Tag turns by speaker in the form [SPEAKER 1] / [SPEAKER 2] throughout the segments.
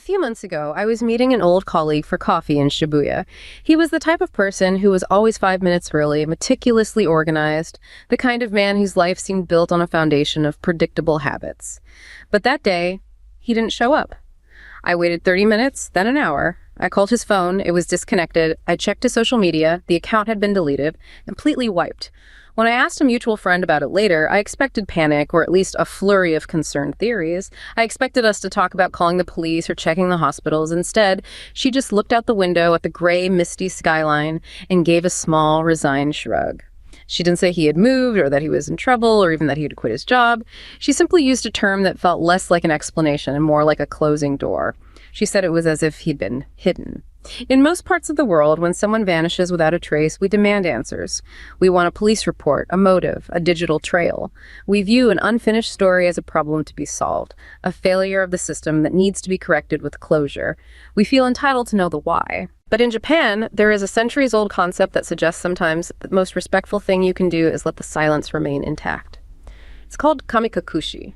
[SPEAKER 1] few months ago, I was meeting an old colleague for coffee in Shibuya. He was the type of person who was always 5 minutes early, meticulously organized, the kind of man whose life seemed built on a foundation of predictable habits. But that day, he didn't show up. I waited 30 minutes, then an hour. I called his phone, it was disconnected. I checked his social media, the account had been deleted, completely wiped. When I asked a mutual friend about it later, I expected panic, or at least a flurry of concerned theories. I expected us to talk about calling the police or checking the hospitals. Instead, she just looked out the window at the gray, misty skyline and gave a small, resigned shrug. She didn't say he had moved, or that he was in trouble, or even that he had quit his job. She simply used a term that felt less like an explanation and more like a closing door. She said it was as if he'd been hidden. In most parts of the world, when someone vanishes without a trace, we demand answers. We want a police report, a motive, a digital trail. We view an unfinished story as a problem to be solved, a failure of the system that needs to be corrected with closure. We feel entitled to know the why. But in Japan, there is a centuries-old concept that suggests sometimes the most respectful thing you can do is let the silence remain intact. It's called Kamikakushi.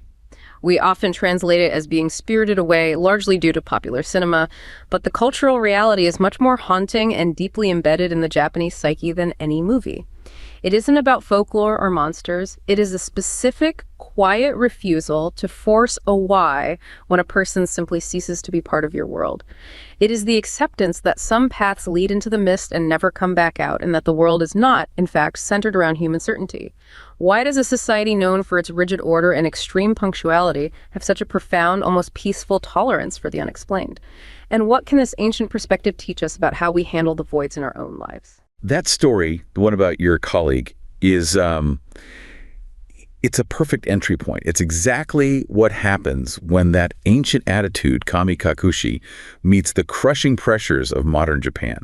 [SPEAKER 1] We often translate it as being spirited away, largely due to popular cinema, but the cultural reality is much more haunting and deeply embedded in the Japanese psyche than any movie. It isn't about folklore or monsters. It is a specific, quiet refusal to force a why when a person simply ceases to be part of your world. It is the acceptance that some paths lead into the mist and never come back out, and that the world is not, in fact, centered around human certainty. Why does a society known for its rigid order and extreme punctuality have such a profound, almost peaceful tolerance for the unexplained? And what can this ancient perspective teach us about how we handle the voids in our own lives?
[SPEAKER 2] That story, the one about your colleague, is it's a perfect entry point. It's exactly what happens when that ancient attitude, Kamikakushi, meets the crushing pressures of modern Japan.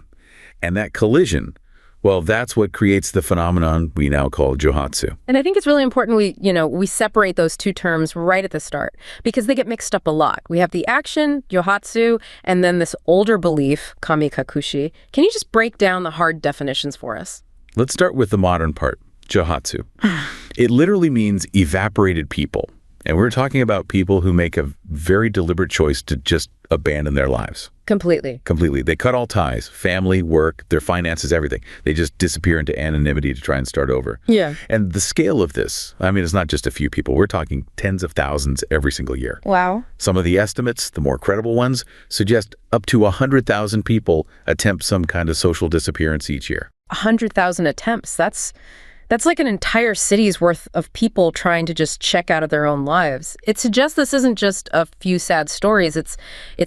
[SPEAKER 2] And that collision, well, that's what creates the phenomenon we now call Johatsu.
[SPEAKER 1] And I think it's really important we separate those two terms right at the start, because they get mixed up a lot. We have the action, Johatsu, and then this older belief, Kamikakushi. Can you just break down the hard definitions for us?
[SPEAKER 2] Let's start with the modern part, Johatsu. It literally means evaporated people. And we're talking about people who make a very deliberate choice to just abandon their lives.
[SPEAKER 1] Completely.
[SPEAKER 2] Completely. They cut all ties, family, work, their finances, everything. They just disappear into anonymity to try and start over.
[SPEAKER 1] Yeah.
[SPEAKER 2] And the scale of this, I mean, it's not just a few people. We're talking tens of thousands every single year.
[SPEAKER 1] Wow.
[SPEAKER 2] Some of the estimates, the more credible ones, suggest up to 100,000 people attempt some kind of social disappearance each year. 100,000
[SPEAKER 1] attempts. That's like an entire city's worth of people trying to just check out of their own lives. It suggests this isn't just a few sad stories. It's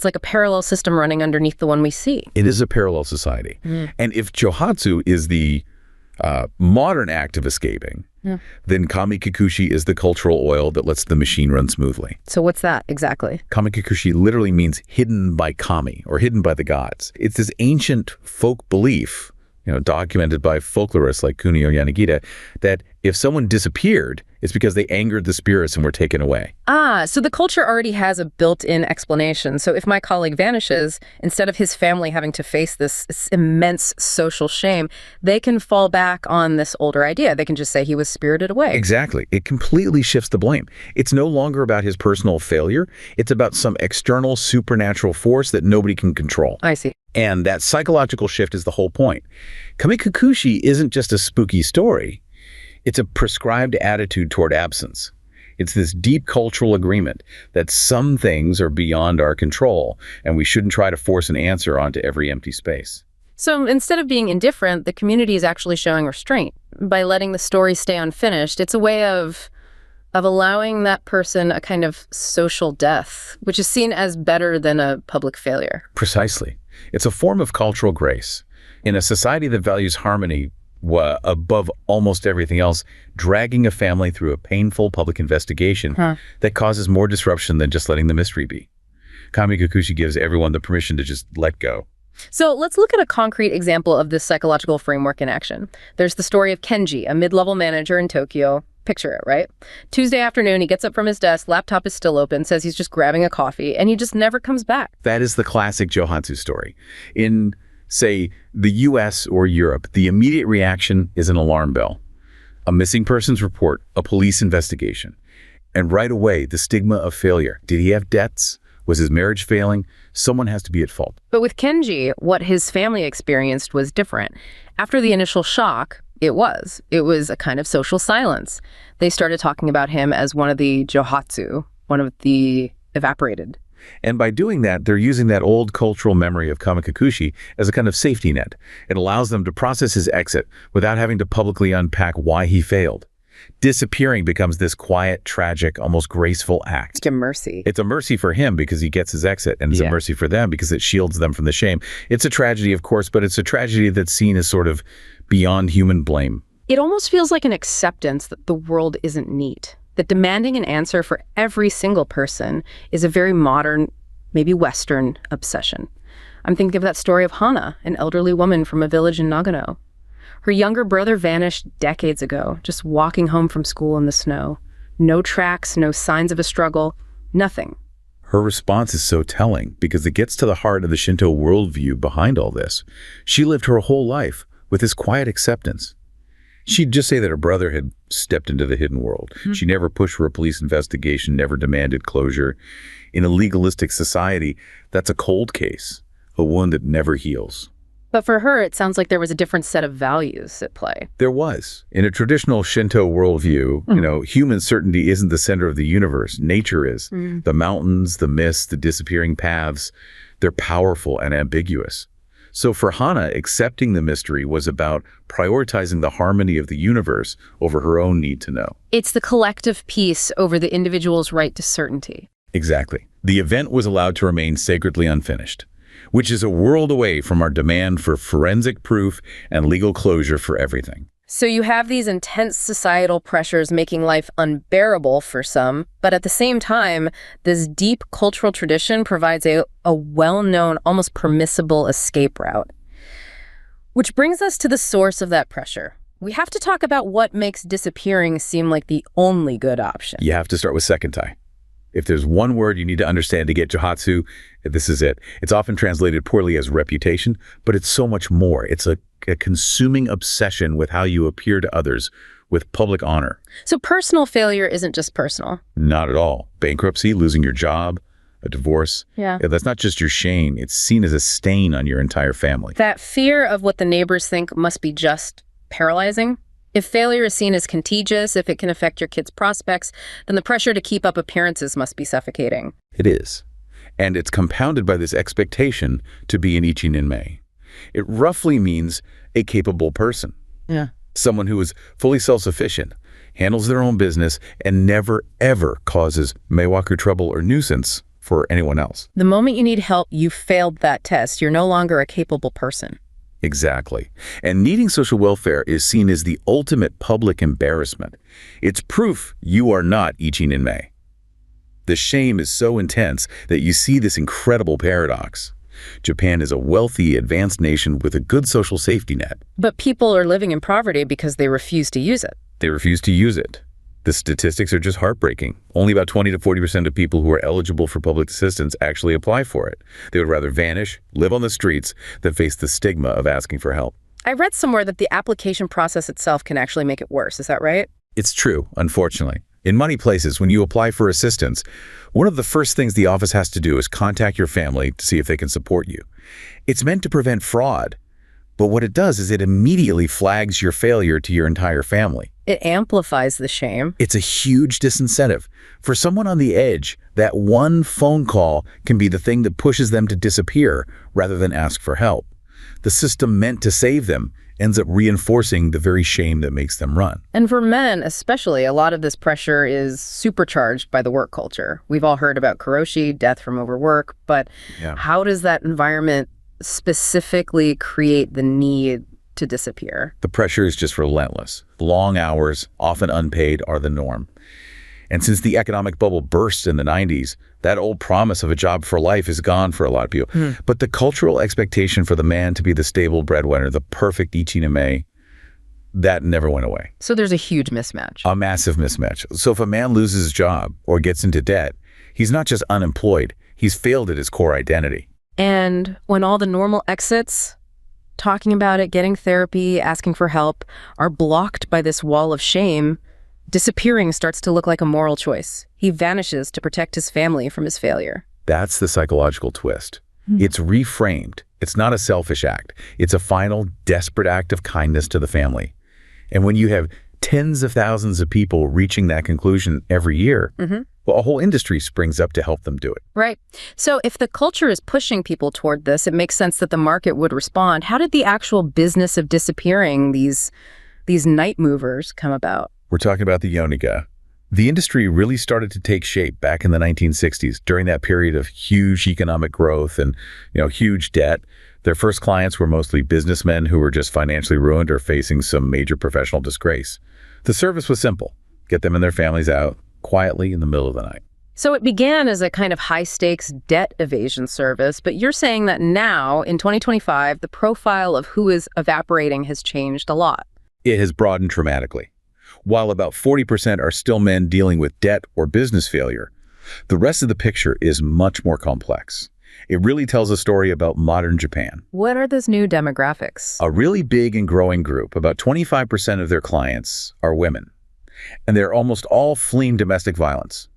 [SPEAKER 1] like a parallel system running underneath the one we see.
[SPEAKER 2] It is a parallel society. And if Johatsu is the modern act of escaping, then Kamikakushi is the cultural oil that lets the machine run smoothly.
[SPEAKER 1] So what's that exactly?
[SPEAKER 2] Kamikakushi literally means hidden by kami, or hidden by the gods. It's this ancient folk belief, documented by folklorists like Kunio Yanagita, that if someone disappeared, it's because they angered the spirits and were taken away.
[SPEAKER 1] So the culture already has a built-in explanation. So if my colleague vanishes, instead of his family having to face this immense social shame, they can fall back on this older idea. They can just say he was spirited away.
[SPEAKER 2] Exactly. It completely shifts the blame. It's no longer about his personal failure. It's about some external supernatural force that nobody can control.
[SPEAKER 1] I see.
[SPEAKER 2] And that psychological shift is the whole point. Kamikakushi isn't just a spooky story. It's a prescribed attitude toward absence. It's this deep cultural agreement that some things are beyond our control, and we shouldn't try to force an answer onto every empty space.
[SPEAKER 1] So instead of being indifferent, the community is actually showing restraint. By letting the story stay unfinished, it's a way of allowing that person a kind of social death, which is seen as better than a public failure.
[SPEAKER 2] Precisely. It's a form of cultural grace. In a society that values harmony above almost everything else, dragging a family through a painful public investigation that causes more disruption than just letting the mystery be. Kamikakushi gives everyone the permission to just let go.
[SPEAKER 1] So let's look at a concrete example of this psychological framework in action. There's the story of Kenji, a mid-level manager in Tokyo. Picture it, right? Tuesday afternoon, he gets up from his desk, laptop is still open, says he's just grabbing a coffee, and he just never comes back.
[SPEAKER 2] That is the classic Johatsu story. In, say, the US or Europe, the immediate reaction is an alarm bell, a missing persons report, a police investigation. And right away, the stigma of failure. Did he have debts? Was his marriage failing? Someone has to be at fault.
[SPEAKER 1] But with Kenji, what his family experienced was different. After the initial shock, it was a kind of social silence. They started talking about him as one of the Johatsu, one of the evaporated.
[SPEAKER 2] And by doing that, they're using that old cultural memory of Kamikakushi as a kind of safety net. It allows them to process his exit without having to publicly unpack why he failed. Disappearing becomes this quiet, tragic, almost graceful act.
[SPEAKER 1] It's a mercy.
[SPEAKER 2] It's a mercy for him because he gets his exit, and it's a mercy for them because it shields them from the shame. It's a tragedy, of course, but it's a tragedy that's seen as sort of beyond human blame.
[SPEAKER 1] It almost feels like an acceptance that the world isn't neat, that demanding an answer for every single person is a very modern, maybe Western obsession. I'm thinking of that story of Hana, an elderly woman from a village in Nagano. Her younger brother vanished decades ago, just walking home from school in the snow. No tracks, no signs of a struggle, nothing.
[SPEAKER 2] Her response is so telling because it gets to the heart of the Shinto worldview behind all this. She lived her whole life with this quiet acceptance. She'd just say that her brother had stepped into the hidden world. She never pushed for a police investigation, never demanded closure. In a legalistic society, that's a cold case, a wound that never heals.
[SPEAKER 1] But for her, it sounds like there was a different set of values at play.
[SPEAKER 2] There was. In a traditional Shinto worldview, human certainty isn't the center of the universe. Nature is. The mountains, the mists, the disappearing paths, they're powerful and ambiguous. So for Hana, accepting the mystery was about prioritizing the harmony of the universe over her own need to know.
[SPEAKER 1] It's the collective peace over the individual's right to certainty.
[SPEAKER 2] Exactly. The event was allowed to remain sacredly unfinished, which is a world away from our demand for forensic proof and legal closure for everything.
[SPEAKER 1] So you have these intense societal pressures making life unbearable for some, but at the same time, this deep cultural tradition provides a well-known, almost permissible escape route. Which brings us to the source of that pressure. We have to talk about what makes disappearing seem like the only good option.
[SPEAKER 2] You have to start with sekentei. If there's one word you need to understand to get Johatsu, this is it. It's often translated poorly as reputation, but it's so much more. It's a consuming obsession with how you appear to others with public honor.
[SPEAKER 1] So personal failure isn't just personal.
[SPEAKER 2] Not at all. Bankruptcy, losing your job, a divorce. That's not just your shame. It's seen as a stain on your entire family.
[SPEAKER 1] That fear of what the neighbors think must be just paralyzing. If failure is seen as contagious, if it can affect your kids' prospects, then the pressure to keep up appearances must be suffocating.
[SPEAKER 2] It is. And it's compounded by this expectation to be an ichi ninmei. It roughly means a capable person. Someone who is fully self-sufficient, handles their own business, and never, ever causes meiwaku trouble or nuisance for anyone else.
[SPEAKER 1] The moment you need help, you failed that test. You're no longer a capable person.
[SPEAKER 2] Exactly. And needing social welfare is seen as the ultimate public embarrassment. It's proof you are not ichi ninmei. The shame is so intense that you see this incredible paradox. Japan is a wealthy, advanced nation with a good social safety net.
[SPEAKER 1] But people are living in poverty because they refuse to use it.
[SPEAKER 2] They refuse to use it. The statistics are just heartbreaking. Only about 20 to 40% of people who are eligible for public assistance actually apply for it. They would rather vanish, live on the streets, than face the stigma of asking for help.
[SPEAKER 1] I read somewhere that the application process itself can actually make it worse. Is that right?
[SPEAKER 2] It's true, unfortunately. In many places, when you apply for assistance, one of the first things the office has to do is contact your family to see if they can support you. It's meant to prevent fraud, but what it does is it immediately flags your failure to your entire family.
[SPEAKER 1] It amplifies the shame.
[SPEAKER 2] It's a huge disincentive. For someone on the edge, that one phone call can be the thing that pushes them to disappear rather than ask for help. The system meant to save them ends up reinforcing the very shame that makes them run.
[SPEAKER 1] And for men especially, a lot of this pressure is supercharged by the work culture. We've all heard about karoshi, death from overwork, but how does that environment specifically create the need to disappear?
[SPEAKER 2] The pressure is just relentless. Long hours, often unpaid, are the norm. And since the economic bubble burst in the 90s, that old promise of a job for life is gone for a lot of people. But the cultural expectation for the man to be the stable breadwinner, the perfect ichi ninmei, that never went away.
[SPEAKER 1] So there's a huge mismatch.
[SPEAKER 2] A massive mismatch. So if a man loses his job or gets into debt, he's not just unemployed, he's failed at his core identity.
[SPEAKER 1] And when all the normal exits, talking about it, getting therapy, asking for help, are blocked by this wall of shame, disappearing starts to look like a moral choice. He vanishes to protect his family from his failure.
[SPEAKER 2] That's the psychological twist. It's reframed. It's not a selfish act. It's a final, desperate act of kindness to the family. And when you have tens of thousands of people reaching that conclusion every year, well, a whole industry springs up to help them do it.
[SPEAKER 1] Right. So if the culture is pushing people toward this, it makes sense that the market would respond. How did the actual business of disappearing these night movers come about?
[SPEAKER 2] We're talking about the yonigeya. The industry really started to take shape back in the 1960s during that period of huge economic growth and, huge debt. Their first clients were mostly businessmen who were just financially ruined or facing some major professional disgrace. The service was simple. Get them and their families out quietly in the middle of the night.
[SPEAKER 1] So it began as a kind of high-stakes debt evasion service, but you're saying that now, in 2025, the profile of who is evaporating has changed a lot.
[SPEAKER 2] It has broadened dramatically. While about 40% are still men dealing with debt or business failure, the rest of the picture is much more complex. It really tells a story about modern Japan.
[SPEAKER 1] What are those new demographics?
[SPEAKER 2] A really big and growing group, about 25% of their clients, are women. And they're almost all fleeing domestic violence.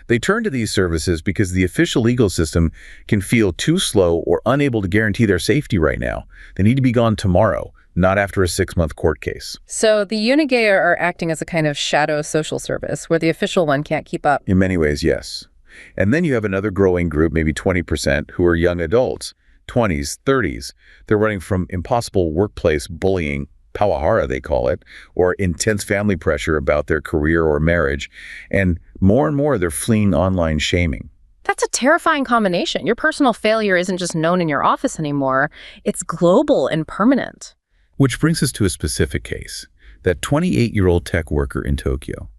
[SPEAKER 2] They turn to these services because the official legal system can feel too slow or unable to guarantee their safety right now. They need to be gone tomorrow, not after a 6-month court case.
[SPEAKER 1] So the yonigeya are acting as a kind of shadow social service where the official one can't keep up.
[SPEAKER 2] In many ways, yes. And then you have another growing group, maybe 20%, who are young adults, 20s, 30s. They're running from impossible workplace bullying, pawahara they call it, or intense family pressure about their career or marriage. And more they're fleeing online shaming.
[SPEAKER 1] That's a terrifying combination. Your personal failure isn't just known in your office anymore. It's global and permanent.
[SPEAKER 2] Which brings us to a specific case, that 28-year-old tech worker in Tokyo.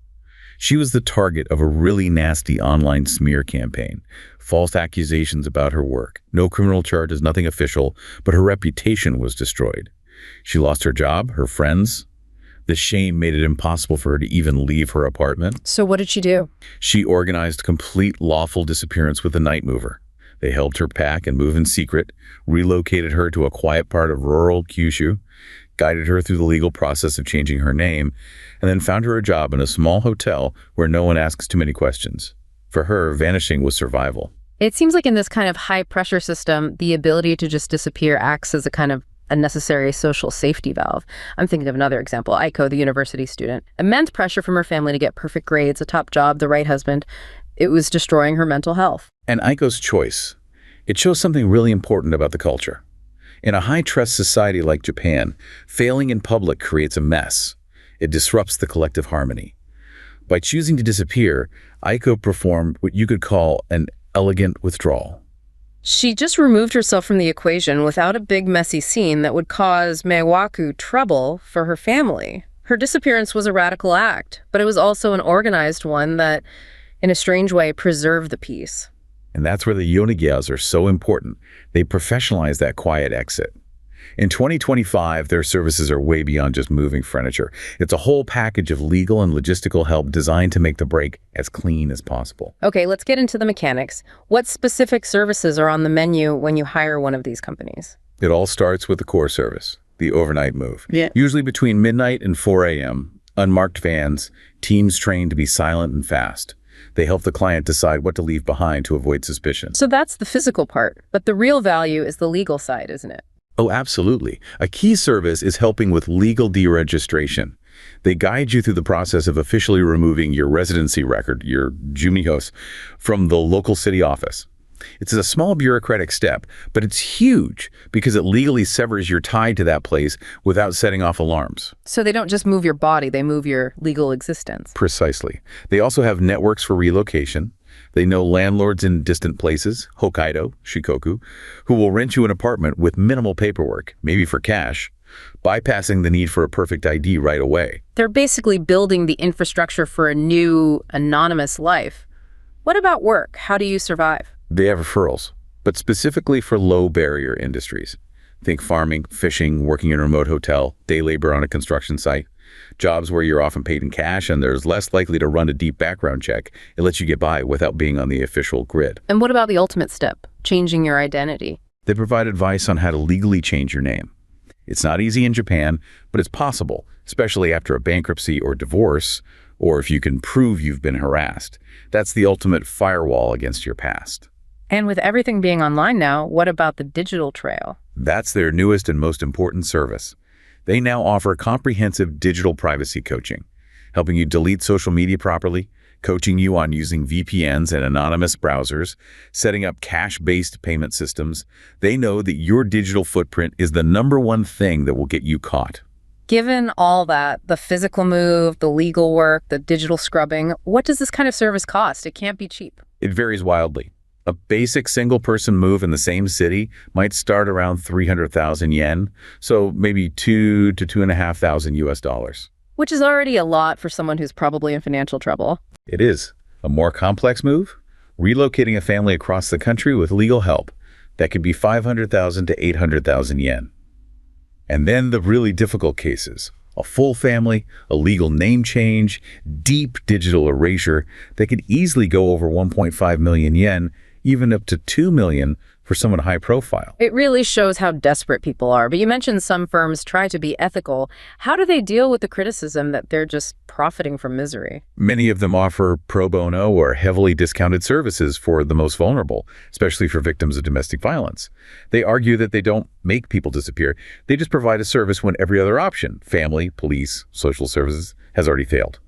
[SPEAKER 2] She was the target of a really nasty online smear campaign, false accusations about her work, no criminal charges, nothing official, but her reputation was destroyed. She lost her job, her friends. The shame made it impossible for her to even leave her apartment.
[SPEAKER 1] So what did she do?
[SPEAKER 2] She organized complete lawful disappearance with a night mover. They helped her pack and move in secret, relocated her to a quiet part of rural Kyushu, guided her through the legal process of changing her name, and then found her a job in a small hotel where no one asks too many questions. For her, vanishing was survival.
[SPEAKER 1] It seems like in this kind of high-pressure system, the ability to just disappear acts as a kind of a necessary social safety valve. I'm thinking of another example, Aiko, the university student. Immense pressure from her family to get perfect grades, a top job, the right husband. It was destroying her mental health.
[SPEAKER 2] And Aiko's choice, it shows something really important about the culture. In a high-trust society like Japan, failing in public creates a mess. It disrupts the collective harmony. By choosing to disappear, Aiko performed what you could call an elegant withdrawal.
[SPEAKER 1] She just removed herself from the equation without a big messy scene that would cause meiwaku trouble for her family. Her disappearance was a radical act, but it was also an organized one that, in a strange way, preserved the peace.
[SPEAKER 2] And that's where the yonigeyas are so important. They professionalize that quiet exit. In 2025, their services are way beyond just moving furniture. It's a whole package of legal and logistical help designed to make the break as clean as possible.
[SPEAKER 1] Okay, let's get into the mechanics. What specific services are on the menu when you hire one of these companies?
[SPEAKER 2] It all starts with the core service, the overnight move. Usually between midnight and 4 a.m., unmarked vans, teams trained to be silent and fast. They help the client decide what to leave behind to avoid suspicion.
[SPEAKER 1] So that's the physical part, but the real value is the legal side, isn't it?
[SPEAKER 2] Oh, absolutely. A key service is helping with legal deregistration. They guide you through the process of officially removing your residency record, your jumihos, from the local city office. It's a small bureaucratic step, but it's huge because it legally severs your tie to that place without setting off alarms.
[SPEAKER 1] So they don't just move your body, they move your legal existence.
[SPEAKER 2] Precisely. They also have networks for relocation. They know landlords in distant places, Hokkaido, Shikoku, who will rent you an apartment with minimal paperwork, maybe for cash, bypassing the need for a perfect ID right away.
[SPEAKER 1] They're basically building the infrastructure for a new, anonymous life. What about work? How do you survive?
[SPEAKER 2] They have referrals, but specifically for low-barrier industries. Think farming, fishing, working in a remote hotel, day labor on a construction site. Jobs where you're often paid in cash and there's less likely to run a deep background check. It lets you get by without being on the official grid.
[SPEAKER 1] And what about the ultimate step, changing your identity?
[SPEAKER 2] They provide advice on how to legally change your name. It's not easy in Japan, but it's possible, especially after a bankruptcy or divorce, or if you can prove you've been harassed. That's the ultimate firewall against your past.
[SPEAKER 1] And with everything being online now, what about the digital trail?
[SPEAKER 2] That's their newest and most important service. They now offer comprehensive digital privacy coaching, helping you delete social media properly, coaching you on using VPNs and anonymous browsers, setting up cash-based payment systems. They know that your digital footprint is the #1 thing that will get you caught.
[SPEAKER 1] Given all that, the physical move, the legal work, the digital scrubbing, what does this kind of service cost? It can't be cheap.
[SPEAKER 2] It varies wildly. A basic single-person move in the same city might start around 300,000 yen, so maybe 2 to 2,500 US dollars.
[SPEAKER 1] Which is already a lot for someone who's probably in financial trouble.
[SPEAKER 2] It is. A more complex move? Relocating a family across the country with legal help. That could be 500,000 to 800,000 yen. And then the really difficult cases. A full family, a legal name change, deep digital erasure that could easily go over 1.5 million yen, even up to 2 million for someone high profile.
[SPEAKER 1] It really shows how desperate people are. But you mentioned some firms try to be ethical. How do they deal with the criticism that they're just profiting from misery?
[SPEAKER 2] Many of them offer pro bono or heavily discounted services for the most vulnerable, especially for victims of domestic violence. They argue that they don't make people disappear. They just provide a service when every other option, family, police, social services, has already failed.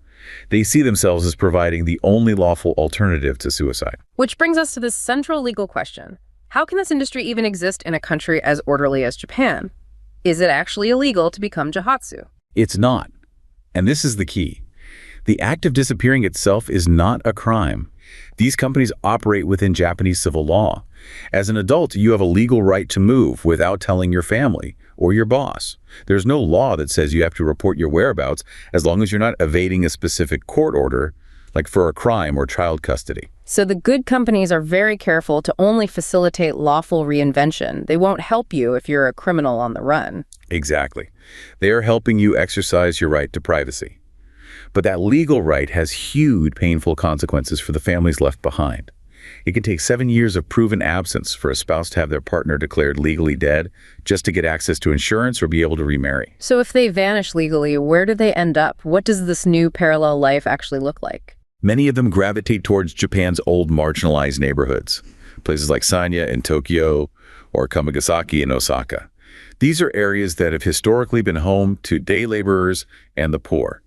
[SPEAKER 2] They see themselves as providing the only lawful alternative to suicide.
[SPEAKER 1] Which brings us to this central legal question. How can this industry even exist in a country as orderly as Japan? Is it actually illegal to become Johatsu?
[SPEAKER 2] It's not. And this is the key. The act of disappearing itself is not a crime. These companies operate within Japanese civil law. As an adult, you have a legal right to move without telling your family or your boss. There's no law that says you have to report your whereabouts as long as you're not evading a specific court order, like for a crime or child custody.
[SPEAKER 1] So the good companies are very careful to only facilitate lawful reinvention. They won't help you if you're a criminal on the run.
[SPEAKER 2] Exactly. They are helping you exercise your right to privacy. But that legal right has huge, painful consequences for the families left behind. It can take 7 years of proven absence for a spouse to have their partner declared legally dead just to get access to insurance or be able to remarry.
[SPEAKER 1] So if they vanish legally, where do they end up? What does this new parallel life actually look like?
[SPEAKER 2] Many of them gravitate towards Japan's old marginalized neighborhoods, places like Sanya in Tokyo or Kamikakushi in Osaka. These are areas that have historically been home to day laborers and the poor.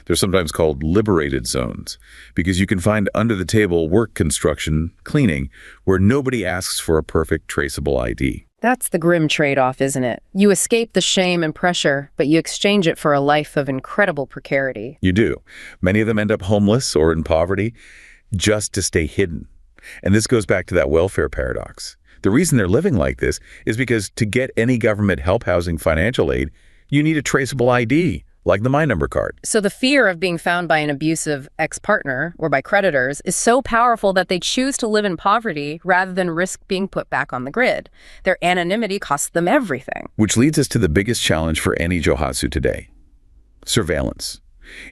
[SPEAKER 2] They're sometimes called liberated zones because you can find under-the-table work construction, cleaning, where nobody asks for a perfect traceable ID.
[SPEAKER 1] That's the grim trade-off, isn't it? You escape the shame and pressure, but you exchange it for a life of incredible precarity.
[SPEAKER 2] You do. Many of them end up homeless or in poverty just to stay hidden. And this goes back to that welfare paradox. The reason they're living like this is because to get any government help, housing, financial aid, you need a traceable ID, like the My Number card.
[SPEAKER 1] So the fear of being found by an abusive ex-partner or by creditors is so powerful that they choose to live in poverty rather than risk being put back on the grid. Their anonymity costs them everything.
[SPEAKER 2] Which leads us to the biggest challenge for any Johatsu today: surveillance.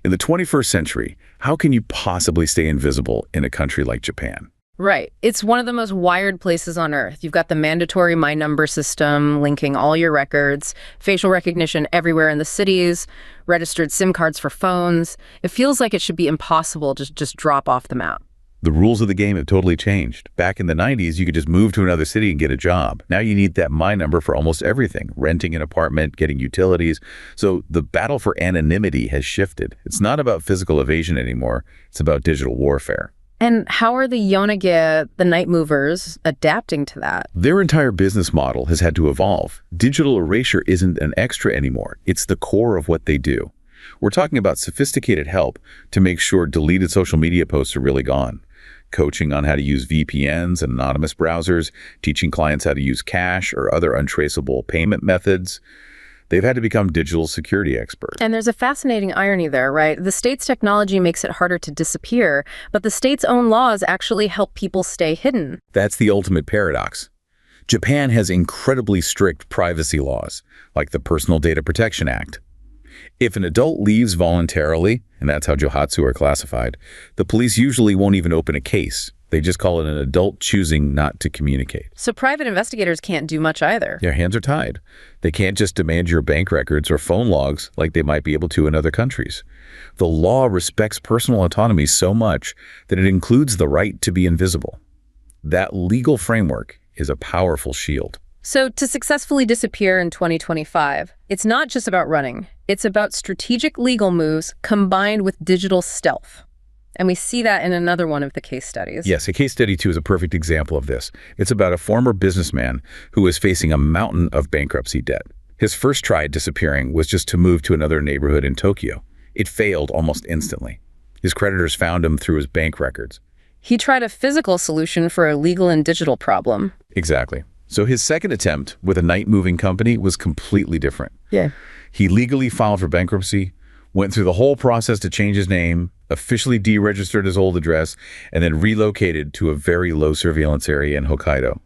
[SPEAKER 2] In the 21st century, how can you possibly stay invisible in a country like Japan?
[SPEAKER 1] Right. It's one of the most wired places on Earth. You've got the mandatory My Number system linking all your records, facial recognition everywhere in the cities, registered SIM cards for phones. It feels like it should be impossible to just drop off the map.
[SPEAKER 2] The rules of the game have totally changed. Back in the 90s, you could just move to another city and get a job. Now you need that My Number for almost everything: renting an apartment, getting utilities. So the battle for anonymity has shifted. It's not about physical evasion anymore. It's about digital warfare.
[SPEAKER 1] And how are the yonigeya, the night movers, adapting to that?
[SPEAKER 2] Their entire business model has had to evolve. Digital erasure isn't an extra anymore. It's the core of what they do. We're talking about sophisticated help to make sure deleted social media posts are really gone. Coaching on how to use VPNs and anonymous browsers, teaching clients how to use cash or other untraceable payment methods. They've had to become digital security experts.
[SPEAKER 1] And there's a fascinating irony there, right? The state's technology makes it harder to disappear, but the state's own laws actually help people stay hidden.
[SPEAKER 2] That's the ultimate paradox. Japan has incredibly strict privacy laws, like the Personal Data Protection Act. If an adult leaves voluntarily, and that's how Johatsu are classified, the police usually won't even open a case. They just call it an adult choosing not to communicate.
[SPEAKER 1] So private investigators can't do much either.
[SPEAKER 2] Their hands are tied. They can't just demand your bank records or phone logs like they might be able to in other countries. The law respects personal autonomy so much that it includes the right to be invisible. That legal framework is a powerful shield.
[SPEAKER 1] So to successfully disappear in 2025, it's not just about running. It's about strategic legal moves combined with digital stealth. And we see that in another one of the case studies.
[SPEAKER 2] Yes, a case study 2 is a perfect example of this. It's about a former businessman who was facing a mountain of bankruptcy debt. His first try at disappearing was just to move to another neighborhood in Tokyo. It failed almost instantly. His creditors found him through his bank records.
[SPEAKER 1] He tried a physical solution for a legal and digital problem.
[SPEAKER 2] Exactly. So his second attempt with a night moving company was completely different.
[SPEAKER 1] Yeah.
[SPEAKER 2] He legally filed for bankruptcy, went through the whole process to change his name, officially deregistered his old address, and then relocated to a very low surveillance area in Hokkaido.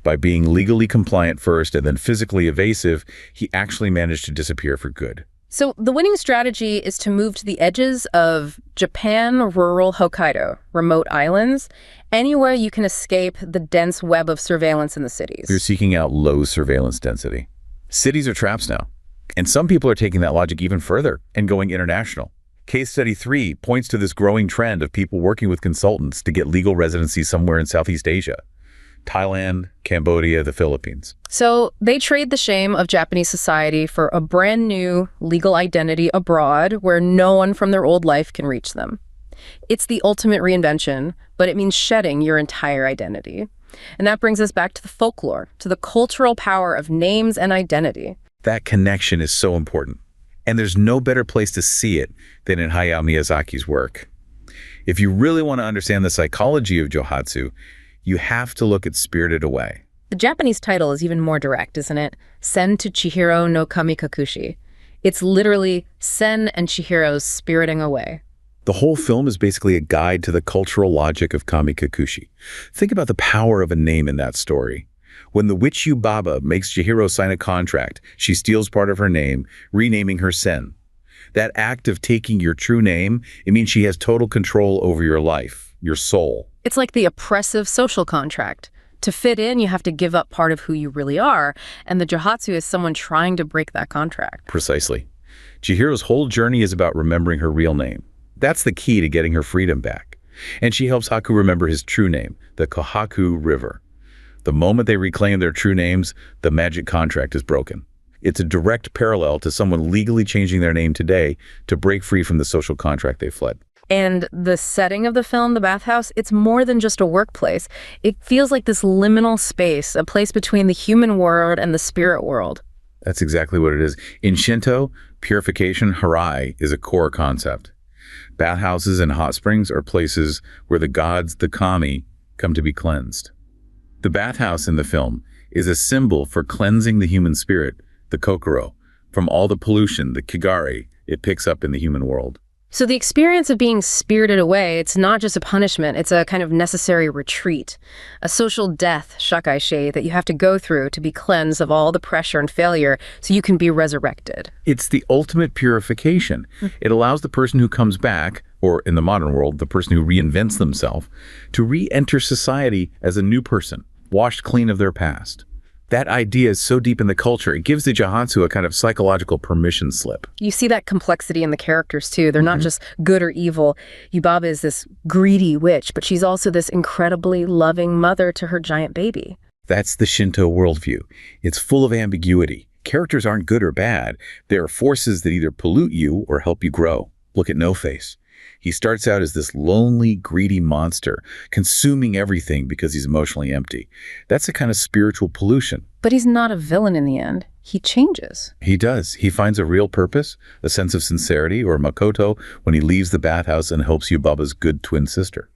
[SPEAKER 2] By being legally compliant first and then physically evasive, he actually managed to disappear for good.
[SPEAKER 1] So the winning strategy is to move to the edges of Japan, rural Hokkaido, remote islands, anywhere you can escape the dense web of surveillance in the cities.
[SPEAKER 2] You're seeking out low surveillance density. Cities are traps now. And some people are taking that logic even further and going international. Case study 3 points to this growing trend of people working with consultants to get legal residency somewhere in Southeast Asia. Thailand, Cambodia, the Philippines.
[SPEAKER 1] So they trade the shame of Japanese society for a brand new legal identity abroad where no one from their old life can reach them. It's the ultimate reinvention, but it means shedding your entire identity. And that brings us back to the folklore, to the cultural power of names and identity.
[SPEAKER 2] That connection is so important. And there's no better place to see it than in Hayao Miyazaki's work. If you really want to understand the psychology of Johatsu, you have to look at Spirited Away.
[SPEAKER 1] The Japanese title is even more direct, isn't it? Sen to Chihiro no Kamikakushi. It's literally Sen and Chihiro's spiriting away.
[SPEAKER 2] The whole film is basically a guide to the cultural logic of Kamikakushi. Think about the power of a name in that story. When the witch Yubaba makes Chihiro sign a contract, she steals part of her name, renaming her Sen. That act of taking your true name, it means she has total control over your life, your soul.
[SPEAKER 1] It's like the oppressive social contract. To fit in, you have to give up part of who you really are, and the Johatsu is someone trying to break that contract.
[SPEAKER 2] Precisely. Chihiro's whole journey is about remembering her real name. That's the key to getting her freedom back. And she helps Haku remember his true name, the Kohaku River. The moment they reclaim their true names, the magic contract is broken. It's a direct parallel to someone legally changing their name today to break free from the social contract they fled.
[SPEAKER 1] And the setting of the film, the bathhouse, it's more than just a workplace. It feels like this liminal space, a place between the human world and the spirit world.
[SPEAKER 2] That's exactly what it is. In Shinto, purification, harai, is a core concept. Bathhouses and hot springs are places where the gods, the kami, come to be cleansed. The bathhouse in the film is a symbol for cleansing the human spirit, the kokoro, from all the pollution, the kigare, it picks up in the human world.
[SPEAKER 1] So the experience of being spirited away, it's not just a punishment, it's a kind of necessary retreat, a social death, shakai-shei, that you have to go through to be cleansed of all the pressure and failure so you can be resurrected.
[SPEAKER 2] It's the ultimate purification. It allows the person who comes back, or in the modern world, the person who reinvents themselves, to re-enter society as a new person, washed clean of their past. That idea is so deep in the culture, it gives the Johatsu a kind of psychological permission slip.
[SPEAKER 1] You see that complexity in the characters, too. They're not just good or evil. Yubaba is this greedy witch, but she's also this incredibly loving mother to her giant baby.
[SPEAKER 2] That's the Shinto worldview. It's full of ambiguity. Characters aren't good or bad. They are forces that either pollute you or help you grow. Look at No Face. He starts out as this lonely, greedy monster, consuming everything because he's emotionally empty. That's a kind of spiritual pollution.
[SPEAKER 1] But he's not a villain in the end. He changes.
[SPEAKER 2] He does. He finds a real purpose, a sense of sincerity, or Makoto, when he leaves the bathhouse and helps Yubaba's good twin sister.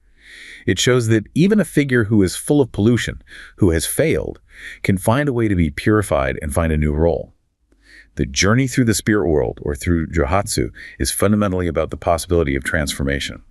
[SPEAKER 2] It shows that even a figure who is full of pollution, who has failed, can find a way to be purified and find a new role. The journey through the spirit world, or through Johatsu, is fundamentally about the possibility of transformation.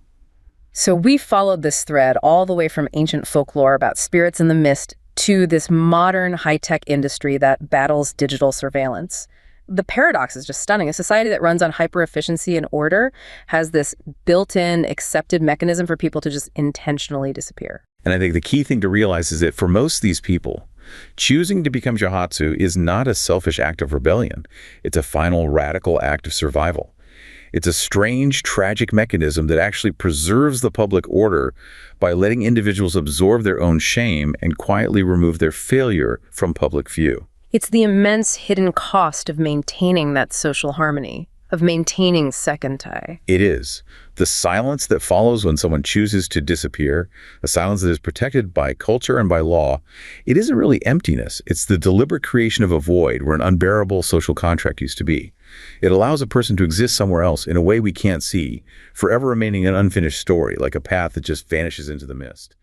[SPEAKER 1] So we followed this thread all the way from ancient folklore about spirits in the mist to this modern high-tech industry that battles digital surveillance. The paradox is just stunning. A society that runs on hyper-efficiency and order has this built-in, accepted mechanism for people to just intentionally disappear.
[SPEAKER 2] And I think the key thing to realize is that for most of these people, choosing to become Johatsu is not a selfish act of rebellion. It's a final radical act of survival. It's a strange, tragic mechanism that actually preserves the public order by letting individuals absorb their own shame and quietly remove their failure from public view.
[SPEAKER 1] It's the immense hidden cost of maintaining that social harmony, of maintaining sekentei.
[SPEAKER 2] It is. The silence that follows when someone chooses to disappear, a silence that is protected by culture and by law, it isn't really emptiness. It's the deliberate creation of a void where an unbearable social contract used to be. It allows a person to exist somewhere else in a way we can't see, forever remaining an unfinished story, like a path that just vanishes into the mist.